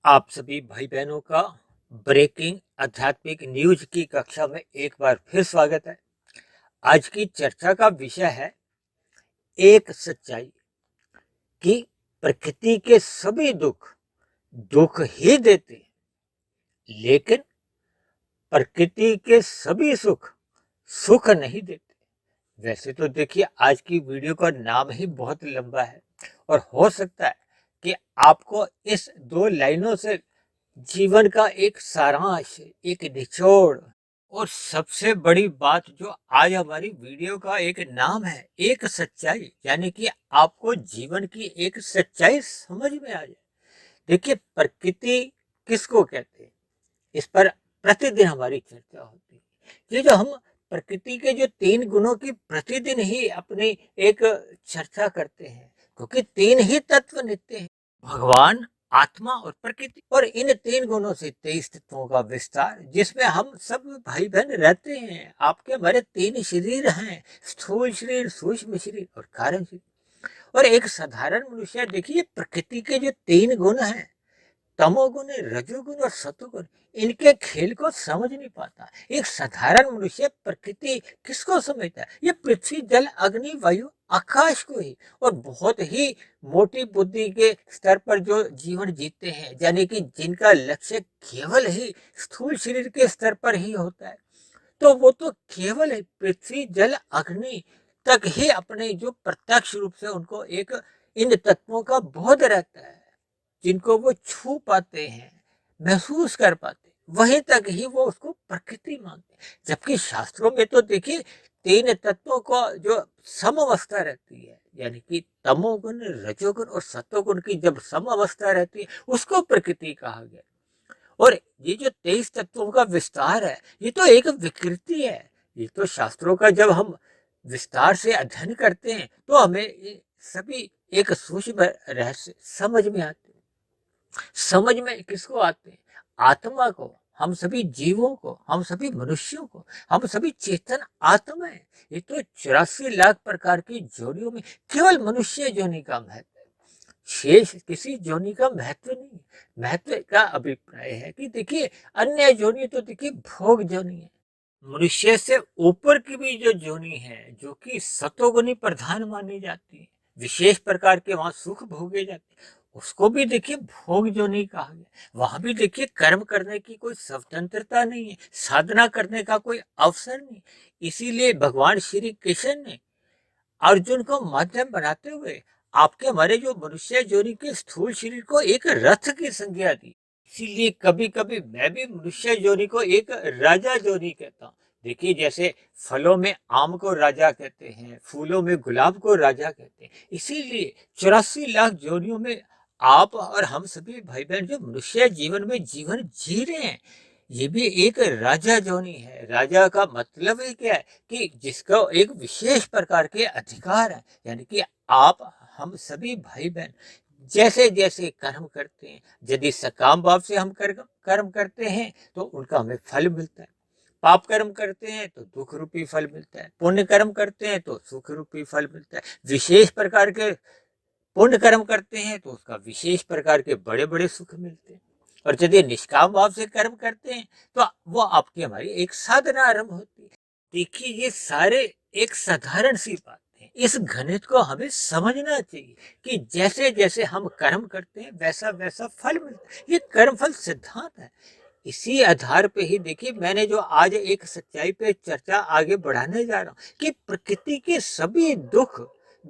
आप सभी भाई बहनों का ब्रेकिंग आध्यात्मिक न्यूज की कक्षा में एक बार फिर स्वागत है। आज की चर्चा का विषय है एक सच्चाई कि प्रकृति के सभी दुख दुख ही देते हैं, लेकिन प्रकृति के सभी सुख सुख नहीं देते। वैसे तो देखिए, आज की वीडियो का नाम ही बहुत लंबा है और हो सकता है कि आपको इस दो लाइनों से जीवन का एक सारांश, एक निचोड़ और सबसे बड़ी बात जो आज हमारी वीडियो का एक नाम है, एक सच्चाई, यानी कि आपको जीवन की एक सच्चाई समझ में आ जाए। देखिए, प्रकृति किसको कहते हैं, इस पर प्रतिदिन हमारी चर्चा होती है। ये जो हम प्रकृति के जो तीन गुणों की प्रतिदिन ही अपनी एक चर्चा करते हैं, क्योंकि तीन ही तत्व नित्य हैं, भगवान, आत्मा और प्रकृति। और इन तीन गुणों से 23 तत्वों का विस्तार, जिसमें हम सब भाई बहन रहते हैं। आपके हमारे तीन शरीर हैं, स्थूल शरीर, सूक्ष्म शरीर और कारण शरीर। और एक साधारण मनुष्य, देखिए, प्रकृति के जो तीन गुण हैं, तमोगुण, रजोगुण और सतोगुण, इनके खेल को समझ नहीं पाता। एक साधारण मनुष्य प्रकृति किसको समझता है? ये पृथ्वी, जल, अग्नि, वायु, आकाश को ही। और बहुत ही मोटी बुद्धि के स्तर पर जो जीवन जीते हैं, यानी कि जिनका लक्ष्य केवल ही स्थूल शरीर के स्तर पर ही होता है, तो वो तो केवल है पृथ्वी, जल, अग्नि तक ही अपने जो प्रत्यक्ष रूप से उनको एक इन तत्वों का बोध रहता है, जिनको वो छू पाते हैं, महसूस कर पाते हैं, वहीं तक ही वो उसको प्रकृति मानते हैं। जबकि शास्त्रों में तो देखिए, तीन तत्वों को जो सम अवस्था रहती है, यानी कि तमोगुण, रजोगुण और सतोगुण की जब सम अवस्था रहती है, उसको प्रकृति कहा गया। और ये जो 23 तत्वों का विस्तार है, ये तो एक विकृति है। ये तो शास्त्रों का जब हम विस्तार से अध्ययन करते हैं, तो हमें ये सभी एक सूक्ष्म रहस्य समझ में आते हैं। समझ में किसको आते हैं? आत्मा को, हम सभी जीवों को, हम सभी मनुष्यों को, हम सभी चेतन आत्माएं। ये तो 84 लाख प्रकार की जोनियों में केवल मनुष्य जोनि का महत्व है, शेष किसी जोनि का महत्व नहीं। महत्व का अभिप्राय है कि देखिए, अन्य जोनि तो देखिए भोग जोनि है। मनुष्य से ऊपर की भी जो जोनि है, जो कि सतोगुणी प्रधान मानी जाती है, विशेष प्रकार के वहां सुख भोगे जाते हैं, उसको भी देखिए भोग जोनि कहा गया। वहां भी देखिए कर्म करने की कोई स्वतंत्रता नहीं है, साधना करने का कोई अवसर नहीं। इसीलिए भगवान श्री कृष्ण ने अर्जुन को माध्यम बनाते हुए आपके हमारे जो मनुष्य जोनि के स्थूल शरीर को एक रथ की संज्ञा दी। इसीलिए कभी कभी मैं भी मनुष्य जोनि को एक राजा जोनि कहता हूँ। देखिए, जैसे फलों में आम को राजा कहते हैं, फूलों में गुलाब को राजा कहते हैं, इसीलिए 84 लाख जोनियों में आप और हम सभी भाई बहन जो मनुष्य जीवन में जीवन जी रहे हैं, ये भी एक राजा जोनी है। राजा का मतलब ही क्या है कि जिसका एक विशेष प्रकार के अधिकार है, यानी कि आप हम सभी भाई बहन जैसे जैसे कर्म करते हैं, यदि सकाम भाव से हम कर्म करते हैं तो उनका हमें फल मिलता है। पाप कर्म करते हैं तो दुख रूपी फल मिलता है, पुण्य कर्म करते हैं तो सुख रूपी फल मिलता है। विशेष प्रकार के पुण्य कर्म करते हैं तो उसका विशेष प्रकार के बड़े बड़े सुख मिलते हैं। और यदि निष्काम भाव से कर्म करते हैं तो वो आपकी हमारी एक साधना आरंभ होती है। देखिए, ये सारे एक साधारण सी बात है, इस गणित को हमें समझना चाहिए कि जैसे जैसे हम कर्म करते हैं वैसा वैसा फल मिलता है। ये कर्म फल सिद्धांत है। इसी आधार पे ही देखिए, मैंने जो आज एक सच्चाई पे चर्चा आगे बढ़ाने जा रहा हूँ कि प्रकृति के सभी दुख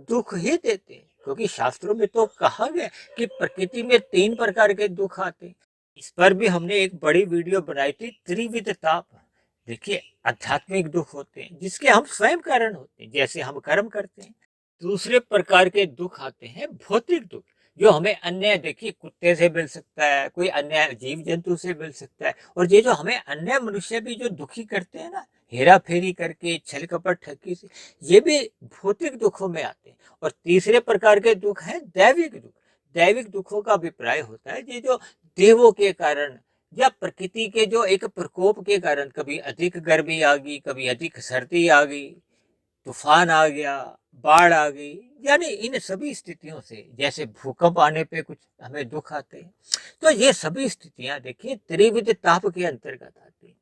दुख ही देते हैं, क्योंकि शास्त्रों में तो कहा गया कि प्रकृति में 3 प्रकार के दुख आते हैं। इस पर भी हमने एक बड़ी वीडियो बनाई थी, त्रिविध ताप। देखिए, आध्यात्मिक दुख होते हैं जिसके हम स्वयं कारण होते हैं, जैसे हम कर्म करते हैं। दूसरे प्रकार के दुख आते हैं भौतिक दुख, जो हमें अन्य, देखिए, कुत्ते से मिल सकता है, कोई अन्य जीव जंतु से मिल सकता है। और ये जो हमें अन्य मनुष्य भी जो दुखी करते हैं ना, हेरा फेरी करके, छल कपट ठगी से, ये भी भौतिक दुखों में आते हैं। और तीसरे प्रकार के दुख है दैविक दुख। दैविक दुखों का अभिप्राय होता है ये जो देवों के कारण या प्रकृति के जो एक प्रकोप के कारण, कभी अधिक गर्मी आ गई, कभी अधिक सर्दी आ गई, तूफान आ गया, बाढ़ आ गई, यानी इन सभी स्थितियों से, जैसे भूकंप आने पे कुछ हमें दुख आते हैं, तो ये सभी स्थितियां देखिए त्रिविध ताप के अंतर्गत आती हैं।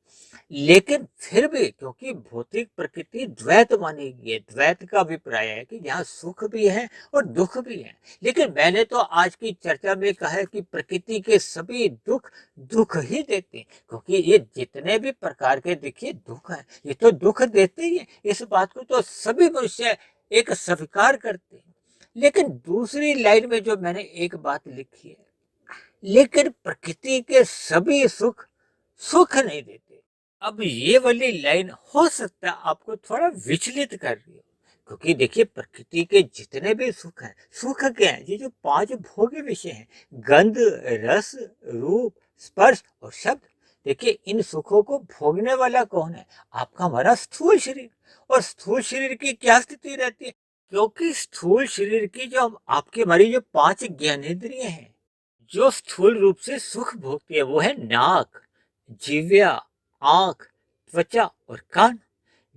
लेकिन फिर भी क्योंकि भौतिक प्रकृति द्वैत मानी गई है, द्वैत का अभिप्राय है कि यहाँ सुख भी है और दुख भी है। लेकिन मैंने तो आज की चर्चा में कहा है कि प्रकृति के सभी दुख दुख ही देते हैं, क्योंकि ये जितने भी प्रकार के देखिए दुख हैं, ये तो दुख देते ही हैं। इस बात को तो सभी मनुष्य एक स्वीकार करते हैं। लेकिन दूसरी लाइन में जो मैंने एक बात लिखी है, लेकिन प्रकृति के सभी सुख सुख नहीं देते। अब ये वाली लाइन हो सकता है आपको थोड़ा विचलित कर रही हो, क्योंकि देखिए प्रकृति के जितने भी सुख हैं, सुख क्या है, ये जो पांच भोग्य विषय हैं, गंध, रस, रूप, स्पर्श और शब्द, देखिए इन सुखों को भोगने वाला कौन है? आपका हमारा स्थूल शरीर। और स्थूल शरीर की क्या स्थिति रहती है? क्योंकि स्थूल शरीर की जो आपकी हमारी जो पांच ज्ञानेंद्रिय हैं, जो स्थूल रूप से सुख भोगती है, वो है नाक, जिह्वा, आंख, त्वचा और कान।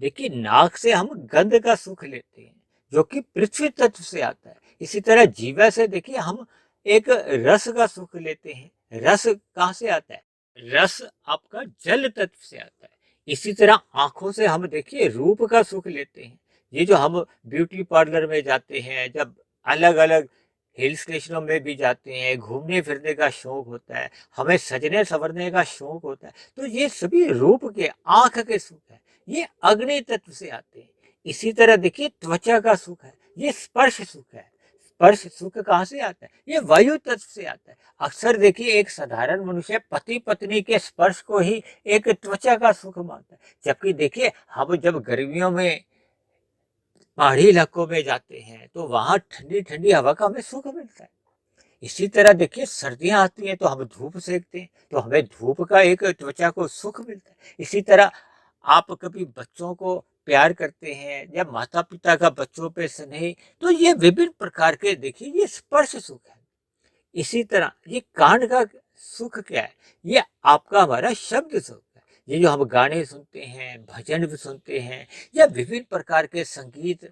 देखिए नाक से हम गंध का सुख लेते हैं, जो कि पृथ्वी तत्व से आता है। इसी तरह जीवा से देखिए हम एक रस का सुख लेते हैं। रस कहाँ से आता है? रस आपका जल तत्व से आता है। इसी तरह आंखों से हम देखिए रूप का सुख लेते हैं। ये जो हम ब्यूटी पार्लर में जाते हैं, जब अलग अलग हिल स्टेशनों में भी जाते हैं, घूमने फिरने का शौक होता है, हमें सजने संवरने का शौक होता है, तो ये सभी रूप के, आंख के सुख है, ये अग्नि तत्व से आते हैं। इसी तरह देखिए त्वचा का सुख है, ये स्पर्श सुख है। स्पर्श सुख कहाँ से आता है? ये वायु तत्व से आता है। अक्सर देखिए एक साधारण मनुष्य पति पत्नी के स्पर्श को ही एक त्वचा का सुख मानता है, जबकि देखिए हम जब गर्मियों में पहाड़ी इलाकों में जाते हैं तो वहां ठंडी ठंडी हवा का हमें सुख मिलता है। इसी तरह देखिए सर्दियां आती हैं तो हम धूप सेकते हैं, तो हमें धूप का एक त्वचा को सुख मिलता है। इसी तरह आप कभी बच्चों को प्यार करते हैं या माता पिता का बच्चों पे स्नेह, तो ये विभिन्न प्रकार के देखिए ये स्पर्श सुख है। इसी तरह ये कान का सुख क्या है? ये आपका हमारा शब्द सुख है। ये जो हम गाने सुनते हैं, भजन भी सुनते हैं या विभिन्न प्रकार के संगीत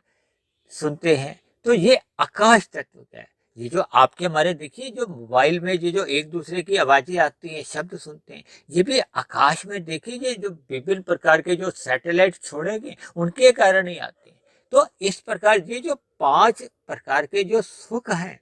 सुनते हैं, तो ये आकाश तत्व का है। ये जो आपके हमारे देखिए जो मोबाइल में ये जो एक दूसरे की आवाजें आती हैं, शब्द सुनते हैं, ये भी आकाश में देखिए ये जो विभिन्न प्रकार के जो सैटेलाइट छोड़े गए उनके कारण ही आते हैं। तो इस प्रकार ये जो पांच प्रकार के जो सुख हैं,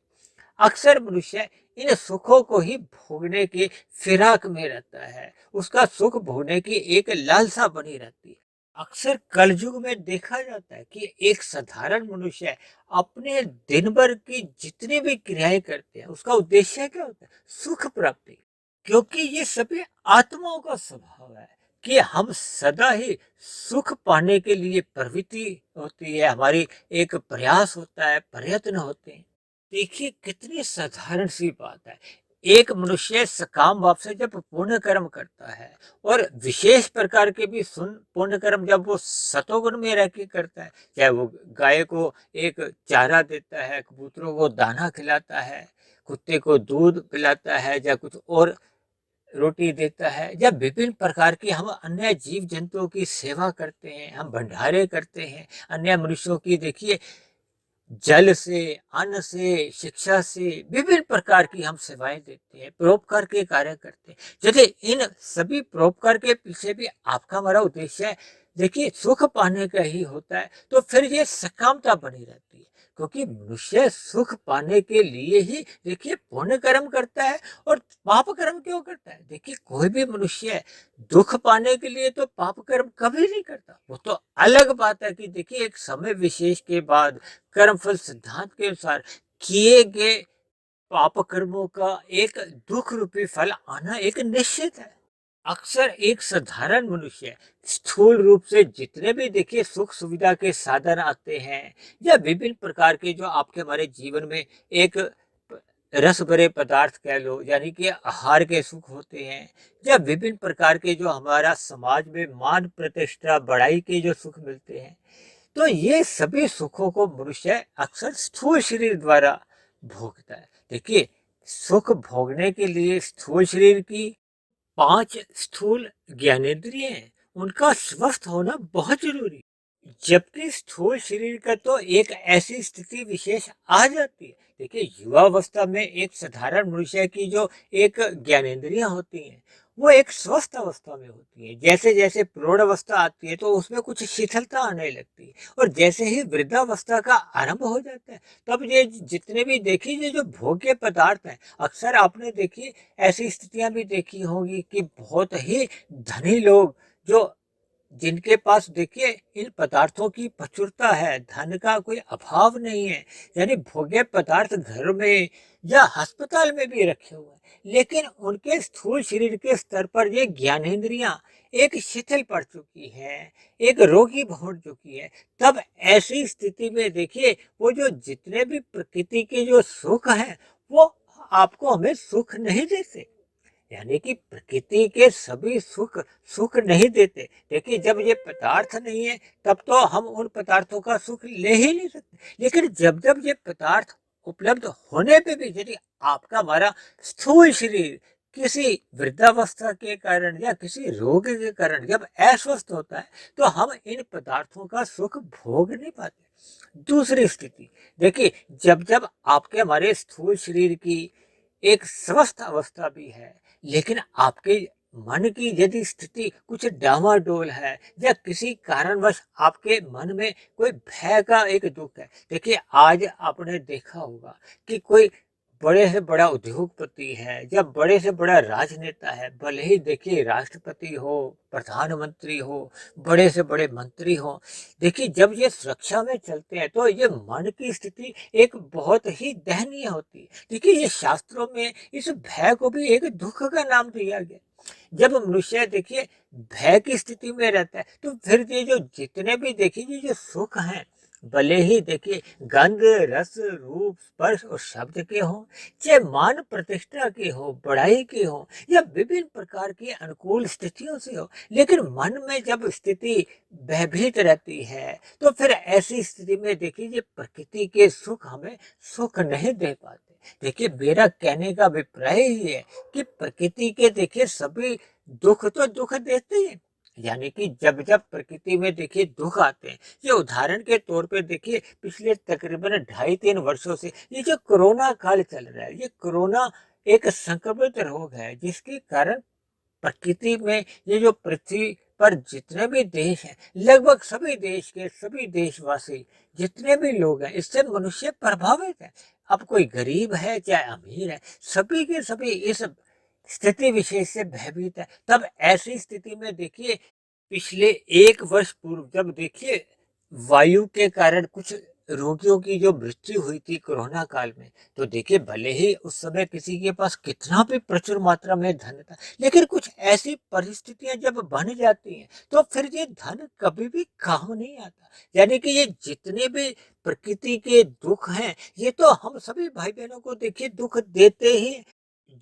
अक्सर मनुष्य इन सुखों को ही भोगने की फिराक में रहता है, उसका सुख भोगने की एक लालसा बनी रहती है। अक्सर कलयुग में देखा जाता है कि एक साधारण मनुष्य अपने दिन भर की जितनी भी क्रियाएं करते हैं, उसका उद्देश्य क्या होता है? सुख प्राप्ति। क्योंकि ये सभी आत्माओं का स्वभाव है कि हम सदा ही सुख पाने के लिए प्रवृत्ति होती है, हमारी एक प्रयास होता है, प्रयत्न होते हैं। देखिए कितनी साधारण सी बात है। एक मनुष्य सकाम भाव से जब पुण्य कर्म करता है और विशेष प्रकार के भी सुन पुण्य कर्म जब वो सतोगुण में रह के करता है, चाहे वो गाय को एक चारा देता है, कबूतरों को दाना खिलाता है, कुत्ते को दूध पिलाता है, या कुछ और रोटी देता है, या विभिन्न प्रकार की हम अन्य जीव जंतुओं की सेवा करते हैं, हम भंडारे करते हैं, अन्य मनुष्यों की देखिए जल से, अन्न से, शिक्षा से विभिन्न प्रकार की हम सेवाएं देते हैं, परोपकार के कार्य करते हैं। यदि इन सभी परोपकार के पीछे भी आपका हमारा उद्देश्य है देखिए सुख पाने का ही होता है, तो फिर ये सकामता बनी रहती है। क्योंकि मनुष्य सुख पाने के लिए ही देखिए पुण्य कर्म करता है, और पाप कर्म क्यों करता है? देखिए कोई भी मनुष्य दुख पाने के लिए तो पाप कर्म कभी नहीं करता। वो तो अलग बात है कि देखिए एक समय विशेष के बाद कर्मफल सिद्धांत के अनुसार किए गए पाप कर्मों का एक दुख रूपी फल आना एक निश्चित है। अक्सर एक साधारण मनुष्य स्थूल रूप से जितने भी देखिए सुख सुविधा के साधन आते हैं, या विभिन्न प्रकार के जो आपके हमारे जीवन में एक रस भरे पदार्थ कह लो, यानी कि आहार के सुख होते हैं, या विभिन्न प्रकार के जो हमारा समाज में मान प्रतिष्ठा बढ़ाई के जो सुख मिलते हैं, तो ये सभी सुखों को मनुष्य अक्सर स्थूल शरीर द्वारा भोगता है। देखिए सुख भोगने के लिए स्थूल शरीर की पांच स्थूल ज्ञानेंद्रिय हैं, उनका स्वस्थ होना बहुत जरूरी है। जबकि स्थूल शरीर का तो एक ऐसी स्थिति विशेष आ जाती है। देखिए, युवावस्था में एक साधारण मनुष्य की जो एक ज्ञानेंद्रियां होती हैं, वो एक स्वस्थ अवस्था में होती है। जैसे जैसे प्रौढ़ अवस्था आती है तो उसमें कुछ शिथिलता आने लगती है, और जैसे ही वृद्धावस्था का आरंभ हो जाता है, तब ये जितने भी देखिए जो भोग्य पदार्थ हैं, अक्सर आपने देखिए ऐसी स्थितियां भी देखी होंगी कि बहुत ही धनी लोग, जो जिनके पास देखिए इन पदार्थों की प्रचुरता है, धन का कोई अभाव नहीं है, यानी भोग्य पदार्थ घर में या अस्पताल में भी रखे हुए हैं, लेकिन उनके स्थूल शरीर के स्तर पर ये ज्ञानेंद्रियां एक शिथिल पड़ चुकी है, एक रोगी हो चुकी है। तब ऐसी स्थिति में देखिए वो जो जितने भी प्रकृति के जो सुख हैं, वो आपको हमें सुख नहीं देते। यानी कि प्रकृति के सभी सुख सुख नहीं देते। देखिए, जब ये पदार्थ नहीं है तब तो हम उन पदार्थों का सुख ले ही नहीं सकते, लेकिन जब जब ये पदार्थ उपलब्ध होने पे भी यदि आपका हमारा स्थूल शरीर किसी वृद्धावस्था के कारण या किसी रोग के कारण जब अस्वस्थ होता है, तो हम इन पदार्थों का सुख भोग नहीं पाते। दूसरी स्थिति देखिए, जब जब आपके हमारे स्थूल शरीर की एक स्वस्थ अवस्था भी है, लेकिन आपके मन की यदि स्थिति कुछ डामाडोल है, या किसी कारणवश आपके मन में कोई भय का एक दुख है। देखिए, आज आपने देखा होगा कि कोई बड़े से बड़ा उद्योगपति है या बड़े से बड़ा राजनेता है, भले ही देखिए राष्ट्रपति हो, प्रधानमंत्री हो, बड़े से बड़े मंत्री हो, देखिए जब ये सुरक्षा में चलते हैं तो ये मन की स्थिति एक बहुत ही दयनीय होती है। देखिए, ये शास्त्रों में इस भय को भी एक दुख का नाम दिया गया। जब मनुष्य देखिए भय की स्थिति में रहता है, तो फिर ये जो जितने भी देखिए ये जो सुख हैं, भले ही देखिए गंध, रस, रूप, स्पर्श और शब्द के हों, चाहे मान प्रतिष्ठा के हो, बढ़ाई के हो, या विभिन्न प्रकार की अनुकूल स्थितियों से हो, लेकिन मन में जब स्थिति भयभीत रहती है, तो फिर ऐसी स्थिति में देखिए ये प्रकृति के सुख हमें सुख नहीं दे पाते। देखिए, मेरा कहने का अभिप्राय ही है कि प्रकृति के देखिए सभी दुख तो दुख देते हैं। यानी कि जब जब प्रकृति में देखिए दुख आते हैं, ये उदाहरण के तौर पे देखिए पिछले तकरीबन 2.5-3 वर्षों से ये जो कोरोना काल चल रहा है, ये कोरोना एक संक्रमित रोग है, जिसके कारण प्रकृति में ये जो पृथ्वी पर जितने भी देश हैं, लगभग सभी देश के सभी देशवासी जितने भी लोग हैं, इससे मनुष्य प्रभावित है। अब कोई गरीब है चाहे अमीर है, सभी के सभी इस स्थिति विशेष से भयभीत है। तब ऐसी स्थिति में देखिए पिछले 1 वर्ष पूर्व जब देखिए वायु के कारण कुछ रोगियों की जो मृत्यु हुई थी कोरोना काल में, तो देखिए भले ही उस समय किसी के पास कितना भी प्रचुर मात्रा में धन था, लेकिन कुछ ऐसी परिस्थितियां जब बन जाती हैं, तो फिर ये धन कभी भी काम नहीं आता। यानी कि ये जितने भी प्रकृति के दुख हैं, ये तो हम सभी भाई बहनों को देखिए दुख देते ही हैं।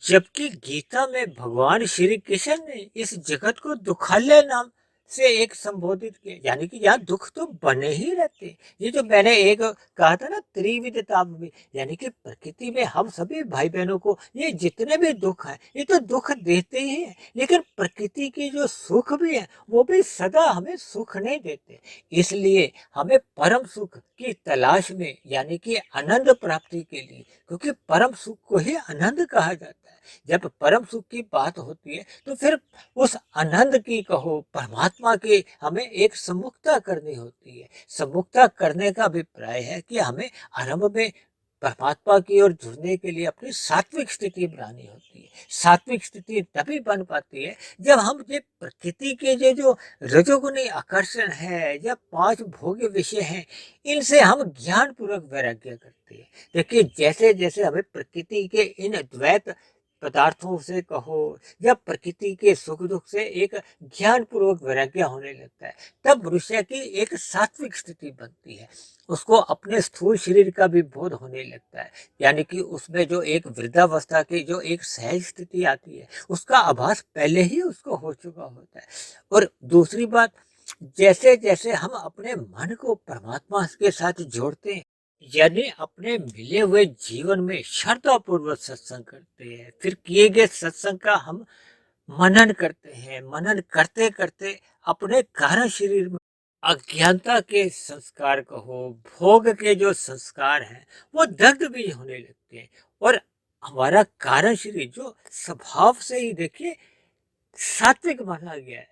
जबकि गीता में भगवान श्री कृष्ण ने इस जगत को दुखालय नाम से एक संबोधित किया, यानी कि यहाँ दुख तो बने ही रहते हैं। ये जो मैंने एक कहा था ना, त्रिविधता में, यानी कि प्रकृति में हम सभी भाई बहनों को ये जितने भी दुख हैं, ये तो दुख देते ही हैं, लेकिन प्रकृति के जो सुख भी है वो भी सदा हमें सुख नहीं देते। इसलिए हमें परम सुख की तलाश में, यानी कि आनंद प्राप्ति के लिए, क्योंकि परम सुख को ही आनंद कहा जाता है, जब परम सुख की बात होती है तो फिर उस आनंद की कहो, परमात्मा की हमें एक सम्मुखता करनी होती है। सम्मुखता करने का अभिप्राय है कि हमें आरंभ में परमात्मा की ओर जुड़ने के लिए अपनी सात्विक स्थिति बनानी होती है। सात्विक स्थिति तभी बन पाती है जब हम ये प्रकृति के जो रजोगुणी आकर्षण है या 5 भोग्य विषय हैं, इनसे हम ज्ञान पूर्वक वैराग्य करते हैं। देखिए, जैसे जैसे हमें प्रकृति के इन द्वैत पदार्थों से कहो या प्रकृति के सुख दुख से एक ज्ञान पूर्वक वैराग्य होने लगता है, तब मनुष्य की एक सात्विक स्थिति बनती है। उसको अपने स्थूल शरीर का भी बोध होने लगता है, यानी कि उसमें जो एक वृद्धावस्था की जो एक सहज स्थिति आती है, उसका आभास पहले ही उसको हो चुका होता है। और दूसरी बात, जैसे जैसे हम अपने मन को परमात्मा के साथ जोड़ते हैं, यानी अपने मिले हुए जीवन में श्रद्धा पूर्वक सत्संग करते हैं, फिर किए गए सत्संग का हम मनन करते हैं, मनन करते करते अपने कारण शरीर में अज्ञानता के संस्कार कहो, भोग के जो संस्कार हैं, वो दग्ध भी होने लगते हैं। और हमारा कारण शरीर जो स्वभाव से ही देखिए सात्विक माना गया है।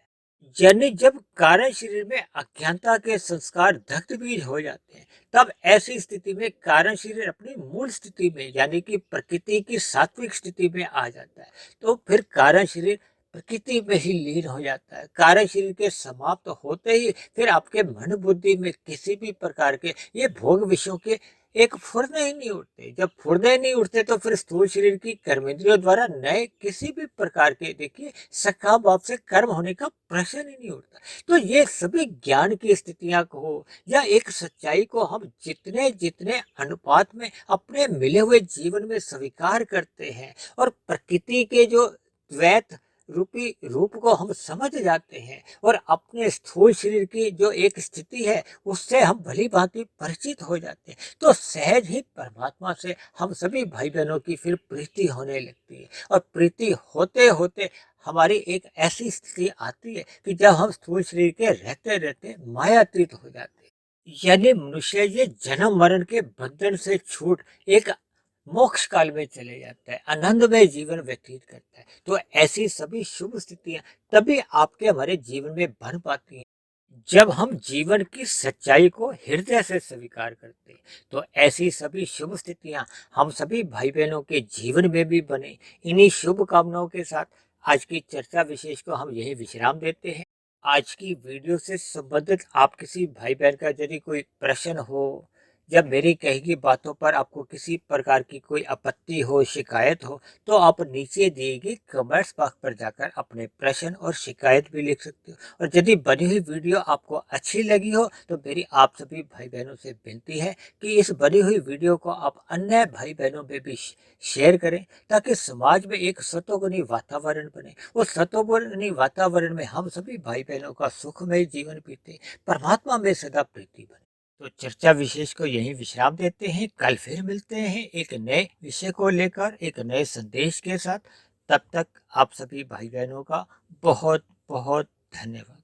यानी जब कारण शरीर में अज्ञानता के संस्कार दग्ध बीज हो जाते हैं, तब ऐसी स्थिति में कारण शरीर अपनी मूल स्थिति में यानी कि प्रकृति की सात्विक स्थिति में आ जाता है। तो फिर कारण शरीर प्रकृति में ही लीन हो जाता है। कारण शरीर के समाप्त होते ही फिर आपके मन बुद्धि में किसी भी प्रकार के ये भोग विषयों के एक फुर्ने ही नहीं उठते। जब फुर्ने नहीं उठते तो फिर स्थूल शरीर की कर्मेंद्रियों द्वारा नए किसी भी प्रकार के देखिए सकाम भाव से कर्म होने का प्रश्न ही नहीं उठता। तो ये सभी ज्ञान की स्थितियां कहो या एक सच्चाई को हम जितने जितने अनुपात में अपने मिले हुए जीवन में स्वीकार करते हैं और प्रकृति के जो द्वैत रूपी रूप को हम समझ जाते हैं और अपने स्थूल शरीर की जो एक स्थिति है उससे हम भली भांति परिचित हो जाते हैं, तो सहज ही परमात्मा से हम सभी भाई बहनों की फिर प्रीति होने लगती है। और प्रीति होते होते हमारी एक ऐसी स्थिति आती है कि जब हम स्थूल शरीर के रहते रहते मायातीत हो जाते हैं। यानी मनुष्य ये जन्म मरण के बंधन से छूट एक मोक्ष काल में चले जाता है, आनंदमय जीवन व्यतीत करता है। तो ऐसी सभी शुभ स्थितियां तभी आपके हमारे जीवन में बन पाती हैं जब हम जीवन की सच्चाई को हृदय से स्वीकार करते हैं। तो ऐसी सभी शुभ स्थितियां हम सभी भाई बहनों के जीवन में भी बने। इन्हीं शुभ कामनाओं के साथ आज की चर्चा विशेष को हम यही विश्राम देते हैं। आज की वीडियो से संबंधित आप किसी भाई बहन का यदि कोई प्रश्न हो, जब मेरी कही गई बातों पर आपको किसी प्रकार की कोई आपत्ति हो, शिकायत हो, तो आप नीचे दिए गए कमेंट्स बॉक्स पर जाकर अपने प्रश्न और शिकायत भी लिख सकते हो। और यदि बनी हुई वीडियो आपको अच्छी लगी हो तो मेरी आप सभी भाई बहनों से विनती है कि इस बनी हुई वीडियो को आप अन्य भाई बहनों में भी शेयर करें, ताकि समाज में एक सतोगुणी वातावरण बने। उस सतोगुणी वातावरण में हम सभी भाई बहनों का सुखमय जीवन बीते, परमात्मा में सदा प्रीति बने। तो चर्चा विशेष को यहीं विश्राम देते हैं। कल फिर मिलते हैं एक नए विषय को लेकर, एक नए संदेश के साथ। तब तक आप सभी भाई बहनों का बहुत बहुत धन्यवाद।